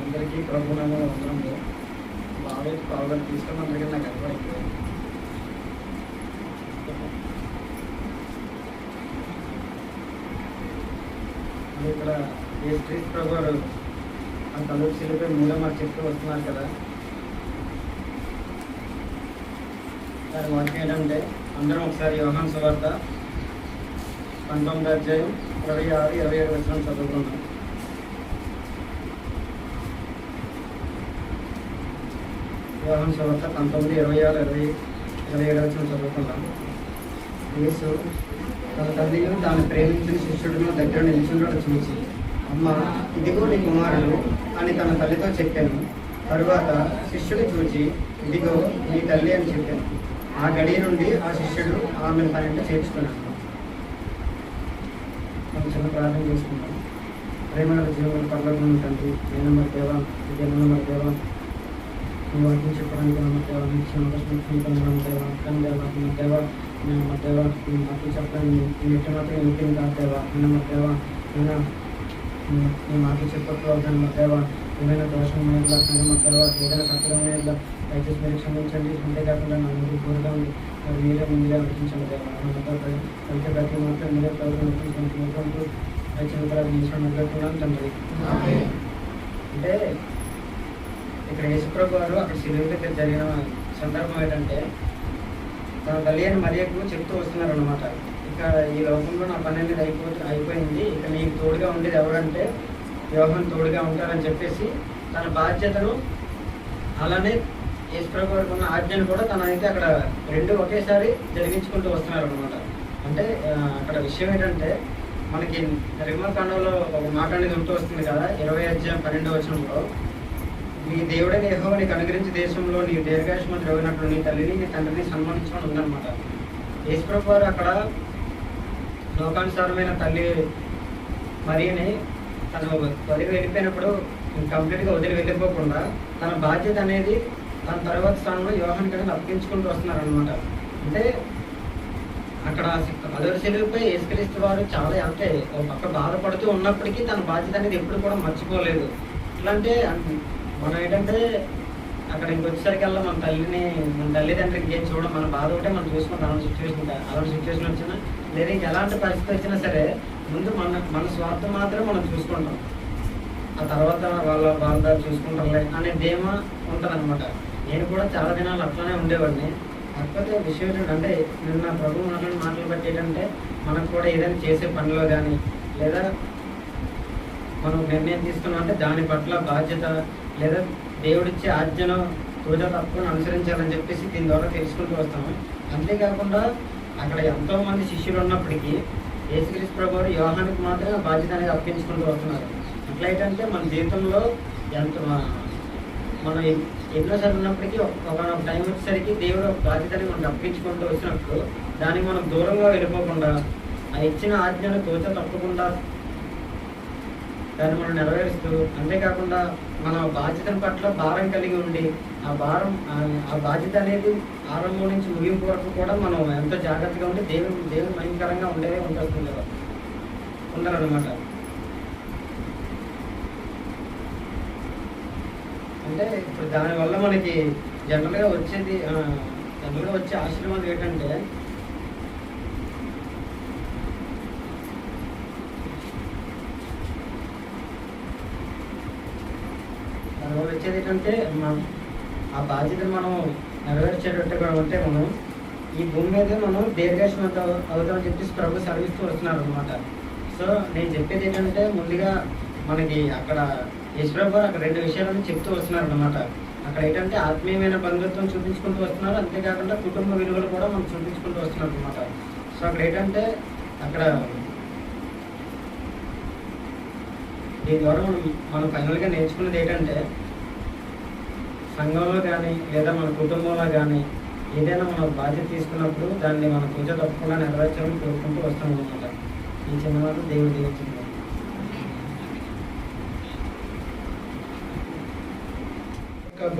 అందరికీ ప్రభునామం వందనములు. బాగా పాల్గొని తీసుకుని అందరికీ నాకు కనపడలేదు. ఇక్కడ యేసుక్రీస్తు ప్రభు గారు ఆ కలుపు శిలుపై మూలమ చెప్తూ వస్తున్నారు కదా. దాని వాక్యం ఏంటంటే అందరం ఒకసారి యోహాను సువార్త 19వ అధ్యాయం 26, 27 వచనం చదువుకున్నాం. యోహాను సువార్త 19, 26, 27 వచనం చదువుకున్నాం. యేసు తన తల్లిని తాను ప్రేమించిన శిష్యుడిని దగ్గర నిలిచిండడం చూసి, అమ్మ ఇదిగో నీ కుమారుడు అని తన తల్లితో చెప్పాను. తరువాత శిష్యుడు చూచి, ఇదిగో నీ తల్లి అని చెప్పాను. ఆ గడియ నుండి ఆ శిష్యుడు ఆమెను తన ఇంట చేర్చుకున్నాను. మనం చిన్న ప్రార్థన చేసుకుంటాం. ప్రేమ జీవన పర్లోకం తండ్రి, నేను మరి దేవా, జన్మ మరి దేవా, నువ్వు వాటిని చెప్పడానికి దేవా, దేవా కానీ దేవా నేను మా దేవా మాకు చెప్పండి. ఎట్టి మాత్రం ఇంకేం కాదు దేవా. నేను మా దేవా నేను మాకు చెప్పట్లు అవుతాను మా దేవా. ఏమైనా దోషం లేదా మా దేవా, ఏదైనా కట్టడం లేదా దయచేసి మీరు క్షమించండి. అంతేకాకుండా నా ముందు పూర్గా ఉంది, మరి మీరే ముందుగా నడిపించండి దేవా. కలిసి ప్రతి మాత్రం మీరే ప్రభుత్వం నడిపించుకుంటూ చిన్నతర నిలుస్తున్నాను తండ్రి. అంటే ఇక్కడ యేసుప్రభు గారు అక్కడ శిలువ దగ్గర జరిగిన సందర్భం ఏంటంటే, తన తల్లి అని మరియకు చెప్తూ వస్తున్నారు అనమాట. ఇక ఈ లోకంలో నా పని అనేది అయిపోయింది, ఇక నీకు తోడుగా ఉండేది ఎవరంటే యోహాను తోడుగా ఉంటారని చెప్పేసి తన బాధ్యతను, అలానే యేసుప్రభు గారికి ఉన్న ఆజ్ఞను కూడా తన అయితే అక్కడ రెండు ఒకేసారి జరిగించుకుంటూ వస్తున్నారు అనమాట. అంటే అక్కడ విషయం ఏంటంటే, మనకి నిర్గమకాండంలో ఒక మాట అనేది ఉంటూ వస్తుంది కదా, 20వ అధ్యాయం 12వ వచనంలో, నీ దేవుడైన యెహోవా నీకు అనుగ్రహించే దేశంలో నీ దీర్ఘాయుష్మంతుడు అయినట్లు నీ తల్లిని నీ తండ్రిని సన్మానించమని ఉందన్నమాట. యేసుప్రభు వారు అక్కడ లోకానుసారమైన తల్లి మరియని తను వదిలి వెళ్ళిపోయినప్పుడు కంప్లీట్గా వదిలి వెళ్ళిపోకుండా తన బాధ్యత అనేది తన తర్వాత స్థానంలో యోహానుకి అనేది అప్పగించుకుంటూ వస్తున్నారు అనమాట. అంటే అక్కడ కలువరి శిలువపై యేసుక్రీస్తు వారు చాలా అంటే ఒక పక్క బాధపడుతూ ఉన్నప్పటికీ తన బాధ్యత అనేది ఎప్పుడు కూడా మర్చిపోలేదు. ఎట్లా అంటే మనం ఏంటంటే అక్కడ ఇంకొచ్చేసరికల్లా మన తల్లిదండ్రులకి ఏం చూడడం, మన బాధ ఒకటే మనం చూసుకుంటాం. అలాంటి సిచ్యువేషన్ వచ్చినా లేదా ఎలాంటి పరిస్థితి వచ్చినా సరే ముందు మన స్వార్థం మాత్రమే మనం చూసుకుంటాం. ఆ తర్వాత వాళ్ళ చూసుకుంటారులే అనే ధీమా ఉంటుంది అనమాట. నేను కూడా చాలా దినాలు అట్లానే ఉండేవాడిని. కాకపోతే విషయం ఏంటంటే నిన్న ప్రభు మాటలు బట్టి ఏంటంటే, మనకు కూడా ఏదైనా చేసే పనిలో కానీ లేదా మనం నిర్ణయం తీసుకున్నాం అంటే దాని పట్ల బాధ్యత లేదా దేవుడిచ్చే ఆజ్ఞను రోజా తప్పకుండా అనుసరించాలని చెప్పేసి దీని ద్వారా తెలుసుకుంటూ వస్తాము. అంతేకాకుండా అక్కడ ఎంతోమంది శిష్యులు ఉన్నప్పటికీ యేసుక్రీస్తు ప్రభు వారు యోహానుకి మాత్రమే బాధ్యత అనేది అప్పగించుకుంటూ వస్తున్నారు. అట్లయితే మన జీవితంలో మనం ఎన్నోసార్లు ఉన్నప్పటికీ ఒక టైం వచ్చేసరికి దేవుడు బాధ్యతని మనకు అప్పగించుకుంటూ వచ్చినప్పుడు దానికి మనం దూరంగా వెళ్ళిపోకుండా ఆ ఇచ్చిన ఆజ్ఞను తోచ తప్పకుండా దాన్ని మనం నెరవేరుస్తూ, అంతేకాకుండా మన బాధ్యతల పట్ల భారం కలిగి ఉండి ఆ బాధ్యత అనేది ఆరంభం నుంచి ముగింపు వరకు కూడా మనం ఎంతో జాగ్రత్తగా ఉండి దేవుని భయంకరంగా ఉండేదే ఉంటుంది కదా ఉండాలన్నమాట. అంటే ఇప్పుడు దానివల్ల మనకి జనరల్గా వచ్చే ఆశీర్వాదం ఏంటంటే, దానివల్ల వచ్చేది ఏంటంటే ఆ బాధ్యతను మనం నెరవేర్చేటట్టుగా ఉంటే మనం ఈ భూమి మీద మనం దీర్ఘాయుష్మంత అవుతామని చెప్పేసి ప్రభు సెలవిస్తూ వస్తున్నారు అనమాట. సో నేను చెప్పేది ఏంటంటే, ముందుగా మనకి అక్కడ యేసుప్రభు అక్కడ రెండు విషయాలను చెప్తూ వస్తున్నారు అనమాట. అక్కడ ఏంటంటే ఆత్మీయమైన బంధుత్వం చూపించుకుంటూ వస్తున్నారు, అంతేకాకుండా కుటుంబ విలువలు కూడా మనం చూపించుకుంటూ వస్తున్నారు అనమాట. సో అక్కడ ఏంటంటే అక్కడ దీని ద్వారా మనం ఫైనల్గా నేర్చుకున్నది ఏంటంటే, సంఘంలో కానీ లేదా మన కుటుంబంలో కానీ ఏదైనా మనం బాధ్యత తీసుకున్నప్పుడు దాన్ని మనం పూజ తప్పకుండా నెరవేర్చాలని కోరుకుంటూ వస్తాం అనమాట. ఈ చిన్న మాట దేవుడు దీవించింది.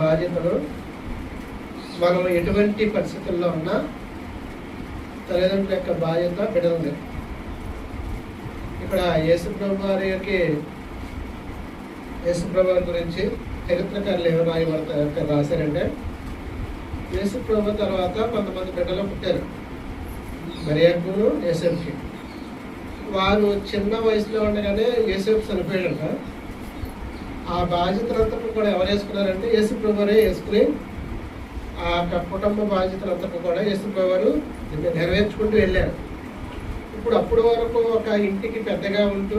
బాధ్యతలు మనం ఎటువంటి పరిస్థితుల్లో ఉన్నా తల్లిదండ్రుల యొక్క బాధ్యత బిడ్డలది. ఇక్కడ యేసు ప్రభు వారికి యేసుప్రభు వారి గురించి చరిత్రకారులు ఏమో రాశారంటే, యేసుప్రభు తర్వాత కొంతమంది బిడ్డలు పుట్టారు, మరియకును యేసేపుకి. వారు చిన్న వయసులో ఉండగానే యేసేపు చనిపోయాడంట. ఆ బాధ్యతలంతా కూడా ఎవరు వేసుకున్నారంటే యేసుప్రభు వారే వేసుకుని ఆ కుటుంబ బాధ్యతలంతా కూడా యేసుప్రభు వారు నెరవేర్చుకుంటూ వెళ్ళారు. అప్పటి వరకు ఒక ఇంటికి పెద్దగా ఉంటూ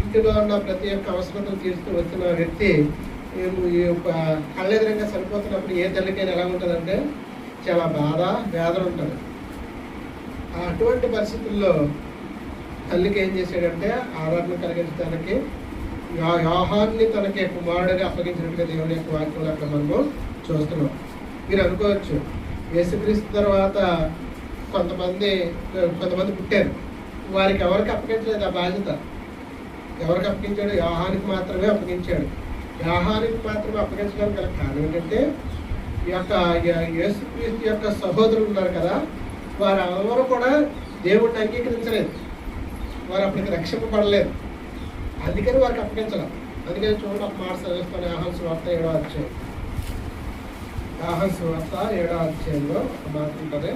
ఇంటిలో ఉన్న ప్రతి ఒక్క అవసరతలు తీరుస్తూ వచ్చిన వ్యక్తి కళ్ళెదురంగా చనిపోతున్నప్పుడు ఏ తల్లికైనా ఎలా ఉంటుందంటే చాలా బాధ, వేదన ఉంటుంది. అటువంటి పరిస్థితుల్లో తల్లికి ఏం చేశాడంటే ఆదరణ కలిగించడానికి యోహాన్ని తనకి కుమారుడిగా అప్పగించినట్టుగా దేవుని యొక్క వాక్యంలో అక్కడ మనము చూస్తున్నాం. మీరు అనుకోవచ్చు, యేసుక్రీస్తు తర్వాత కొంతమంది పుట్టారు, వారికి ఎవరికి అప్పగించలేదు ఆ బాధ్యత. ఎవరికి అప్పగించాడు? యోహానికి మాత్రమే అప్పగించాడు. యోహానికి మాత్రమే అప్పగించడానికి గల కారణం ఏంటంటే ఈ యొక్క యేసుక్రీస్తు యొక్క సహోదరులు ఉన్నారు కదా, వారు ఎవరు కూడా దేవుడిని అంగీకరించలేదు, వారు అప్పటికి రక్షింపబడలేదు. అందుకని వారికి అప్పగించలేదు. అందుకని చూడండి, ఒక మాట చదివిస్తాను. యోహాను సువార్త 7వ అధ్యాయం. యోహాను సువార్త 7వ అధ్యాయంలో ఒక మాట ఉంటుంది.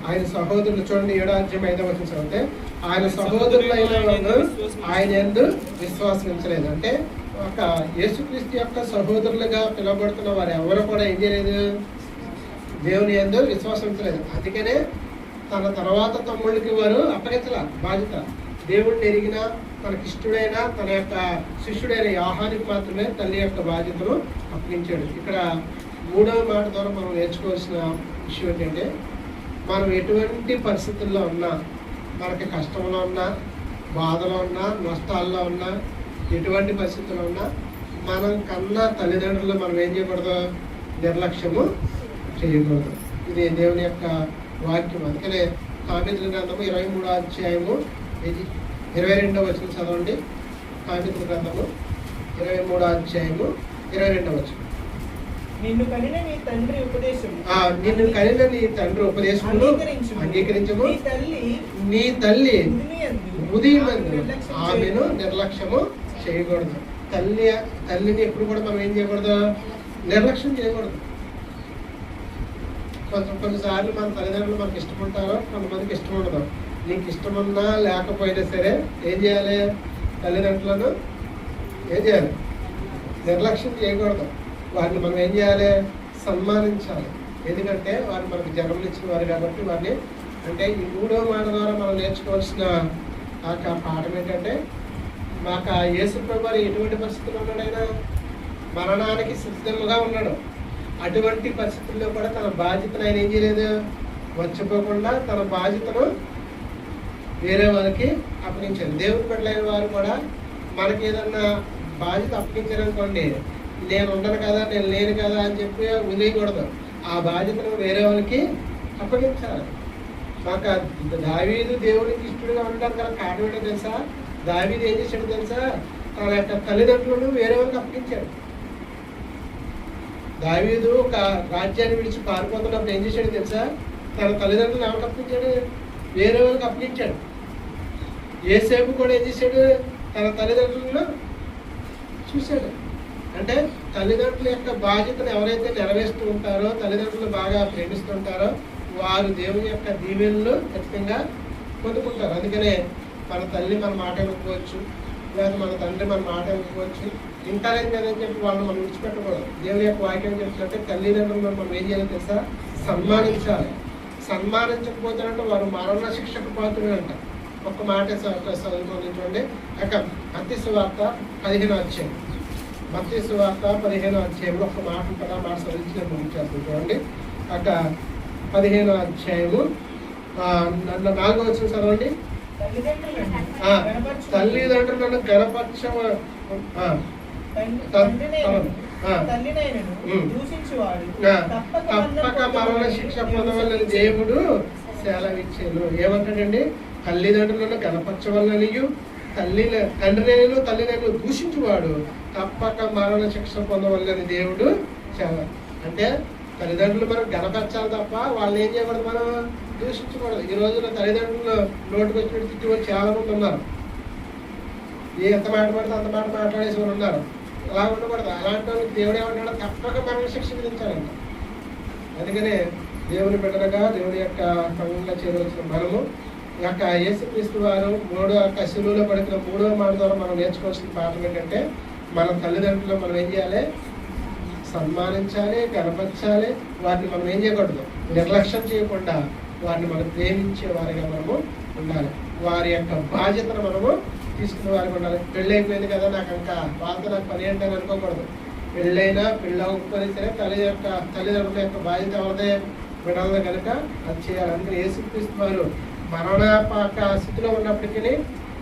ఆయన సహోదరులు చూడండి, 7వ అధ్యాయం 5వ వచనం చదివితే, ఆయన సహోదరులైన ఆయన యందు విశ్వాసం ఉంచలేదు. అంటే ఒక యేసుక్రీస్తు యొక్క సహోదరులుగా పిలువబడుతున్న వారు ఎవరు కూడా ఏం చేయలేదు? దేవుని యందు విశ్వాసం ఉంచలేదు. అందుకనే తన తర్వాత తమ్ముళ్ళకి వారు అప్పగించాల బాధ్యత. దేవుడిని ఎరిగిన తనకిష్టుడైన తన యొక్క శిష్యుడైన యోహానికి మాత్రమే తల్లి యొక్క బాధ్యతను అప్పగించాడు. ఇక్కడ 3వ మాట ద్వారా మనం నేర్చుకోవాల్సిన విషయం ఏంటంటే, మనం ఎటువంటి పరిస్థితుల్లో ఉన్నా, మనకి కష్టంలో ఉన్నా, బాధలో ఉన్నా, నష్టాల్లో ఉన్నా, ఎటువంటి పరిస్థితుల్లో ఉన్నా, మనం కన్నా తల్లిదండ్రులు మనం ఏం చేయకూడదు? నిర్లక్ష్యము చేయకూడదు. ఇది దేవుని యొక్క వాక్యం. అందుకనే సామెతల గ్రంథము 23వ అధ్యాయము 22వ వచనం చదవండి. సామెతల గ్రంథము 23వ అధ్యాయము 22వ వచనం. నిన్ను కనిన నీ తండ్రి ఉపదేశము అంగీకరించము. నీ తల్లి ఉదయమందు ఆమెను నిర్లక్ష్యము చేయకూడదు. తల్లిని ఎప్పుడు కూడా మనం ఏం చేయకూడదు? నిర్లక్ష్యం చేయకూడదు. కొన్నిసార్లు మన తల్లిదండ్రులు మనకి ఇష్టపడతారో, కొంతమందికి ఇష్టం ఉండదు. నీకు ఇష్టమున్నా లేకపోయినా సరే ఏం చేయాలి? తల్లిదండ్రులను ఏం చేయాలి? నిర్లక్ష్యం చేయకూడదు. వారిని మనం ఏం చేయాలి? సన్మానించాలి. ఎందుకంటే వారు మనకు జన్మనిచ్చిన వారు కాబట్టి వారిని, అంటే ఈ 3వ మాట ద్వారా మనం నేర్చుకోవాల్సిన పాఠం ఏంటంటే, మాకు ఆ యేసుప్రభు వారు ఎటువంటి పరిస్థితుల్లో ఉన్నాడైనా మరణానికి సిద్ధముగా ఉన్నాడు. అటువంటి పరిస్థితుల్లో కూడా తన బాధ్యతను ఆయన ఏం చేయలేదు? మర్చిపోకుండా తన బాధ్యతను వేరే వారికి అప్పగించారు. దేవుని బిడ్డలైన వారు కూడా మనకి ఏదన్నా బాధ్యత అప్పగించారనుకోండి, నేను ఉండను కదా, నేను లేను కదా అని చెప్పి వదిలేయకూడదు. ఆ బాధ్యతను వేరే వాళ్ళకి అప్పగించాలి. మాకు దావీదు దేవునికి ఇష్టడుగా ఉండడానికి గల కారణం ఏంటో తెలుసా? దావీదు ఏం చేశాడు తెలుసా? తన యొక్క తల్లిదండ్రులను వేరే వాళ్ళకి అప్పగించాడు. దావీదు ఒక రాజ్యాన్ని విడిచి పారిపోతున్నప్పుడు ఏం చేశాడు తెలుసా? తన తల్లిదండ్రులను ఎవరికి అప్పగించాడు? వేరే వాళ్ళకి అప్పగించాడు. యేసేపు కూడా ఏం చేశాడు? తన తల్లిదండ్రులను చూశాడు. అంటే తల్లిదండ్రుల యొక్క బాధ్యతను ఎవరైతే నెరవేరుస్తూ ఉంటారో, తల్లిదండ్రులు బాగా ప్రేమిస్తుంటారో, వారు దేవుని యొక్క దీవెనలు ఖచ్చితంగా పొందుకుంటారు. అందుకనే మన తల్లి మన మాట ఇవ్వకపోవచ్చు, లేదా మన తండ్రి మన మాట ఇవ్వకపోవచ్చు, ఇంటారేం కదని చెప్పి వాళ్ళని మనం విడిచిపెట్టకూడదు. దేవుని యొక్క వాక్యం చెప్తుంటే తల్లిదండ్రులను మనం ఏం చేయాలి తెలుసా? సన్మానించాలి. సన్మానించకపోతారంటే వారు మరణ శిక్షకు పాత్రులు అంట. ఒక్క మాట చదువుకోండి. అక్కడ మత్తయి సువార్త 15వ అధ్యాయం. మత్తయి సువార్త 15వ అధ్యాయంలో ఒక మాట ఉంటుంది. ఆ మాట చదివించి నేను ముగించేస్తాను. చూడండి, అక్కడ 15వ అధ్యాయము 4వ వచనం చదవండి. తల్లిదండ్రులను గణపరచ తప్పక మరణ శిక్ష పొందవలని దేవుడు సెలవిచ్చాను. ఏమంటాడండి? తల్లిదండ్రులను గణపరచవలనియు తండ్రినైనను తల్లినైనను దూషించువాడు తప్పక మరణ శిక్ష పొందవలని దేవుడు అంటే తల్లిదండ్రులు మనం గణపరచాలి తప్ప వాళ్ళని ఏం చేయకూడదు? మనం దూషించకూడదు. ఈ రోజున తల్లిదండ్రులు నోటికి వచ్చినట్టు తిట్టి చాలా మంది ఉన్నారు. ఎంత మాట పడితే అంత మాట మాట్లాడేసి వాళ్ళు ఉన్నారు. అలా ఉండకూడదు. అలాంటి వాళ్ళకి దేవుడు ఏమంటాడో తప్పక మనం శిక్ష విధించాలంట. అందుకనే దేవుని బిడ్డలుగా దేవుని యొక్క సంఘంగా చేరవలసిన మనము ఈ యొక్క యేసుక్రీస్తు వారు శిలువలో పడుతున్న 3వ మాట ద్వారా మనం నేర్చుకోవాల్సిన పాఠం ఏంటంటే, మన తల్లిదండ్రులు మనం ఏం చేయాలి? సన్మానించాలి, గణపరచాలి. వారిని మనం ఏం చేయకూడదు? నిర్లక్ష్యం చేయకుండా వారిని మనం ప్రేమించే వారిగా మనము ఉండాలి. వారి యొక్క బాధ్యతను మనము తీసుకునే వారికి ఉండాలి. పెళ్ళి అయిపోయింది కదా, నాకు ఇంకా వాళ్ళతో నాకు పని అంటే అని అనుకోకూడదు. పెళ్ళైనా పెళ్ళి అవ్వకపోతే సరే తల్లిదండ్రుల యొక్క బాధ్యత ఎవరిదే? విడాలి కనుక అది చేయాలి. అందుకని యేసుక్రీస్తు వారు మరణాపాక స్థితిలో ఉన్నప్పటికీ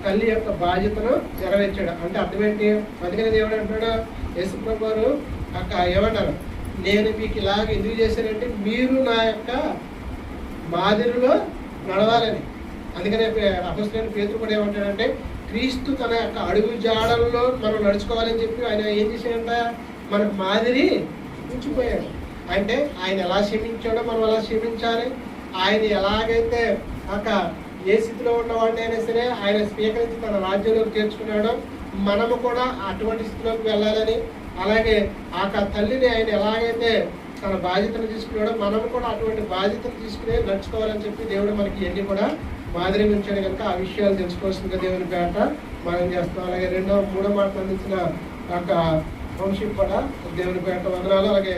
తల్లి యొక్క బాధ్యతను నెరవేర్చాడు. అంటే అర్థం ఏంటి? అందుకని దేవుడు అంటాడు, యేసుప్రభు వారు ఏమంటారు, నేను మీకు ఇలాగ ఎందుకు చేశానంటే మీరు నా యొక్క మాదిరిలో నడవాలని. అందుకనే అపొస్తలుడైన పేతురు కూడా ఏమంటాడంటే, క్రీస్తు తన యొక్క అడుగు జాడల్లో మనం నడుచుకోవాలని చెప్పి ఆయన ఏం చేశాడంట? మనకు మాదిరి ఉంచిపోయాడు. అంటే ఆయన ఎలా క్షమించాడో మనం అలా క్షమించాలి. ఆయన ఎలాగైతే ఏ స్థితిలో ఉన్నవాడిని అయినా సరే ఆయన స్వీకరించి తన రాజ్యంలోకి చేర్చుకున్నాడో మనము కూడా అటువంటి స్థితిలోకి వెళ్ళాలని, అలాగే తల్లిని ఆయన ఎలాగైతే తన బాధ్యతను తీసుకున్నాడో మనము కూడా అటువంటి బాధ్యతను తీసుకుని నడుచుకోవాలని చెప్పి దేవుడు మనకి ఇవన్నీ కూడా మాదిరి ఉంచాడు. కనుక ఆ విషయాలు తెలుసుకోవాల్సిందిగా దేవుని పేట మనం చేస్తాం. అలాగే 2వ 3వ మాట అందించిన వంశీకి కూడా దేవుని పేట వందనాలు. అలాగే